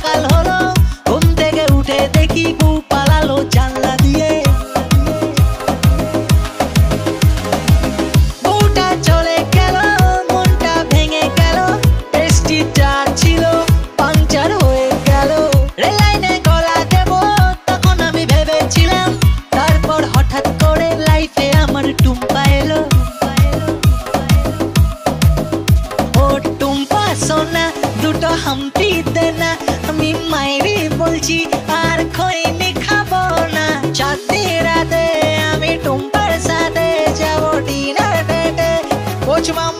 সকাল হলো, ঘুম থেকে উঠে দেখি বউ পালালো জানলা দিয়ে। বউটা চলে গেল, মনটা ভেঙে গেল, টেস্টিটা ছিল পাংচার হয়ে গেল। রেল লাইনে গলা দেব তখন আমি ভেবেছিলাম, তারপর হঠাৎ করে লাইফে আমার টুম্পা এলো। ও টুম্পা সোনা দুটো হাম্পি দে না, আমি মাইরি বলছি আর খৈনি খাবো না। চাঁদনি রাতে আমি টুম্পার সাথে যাবো ডিনার ডেটে। কোচ মামা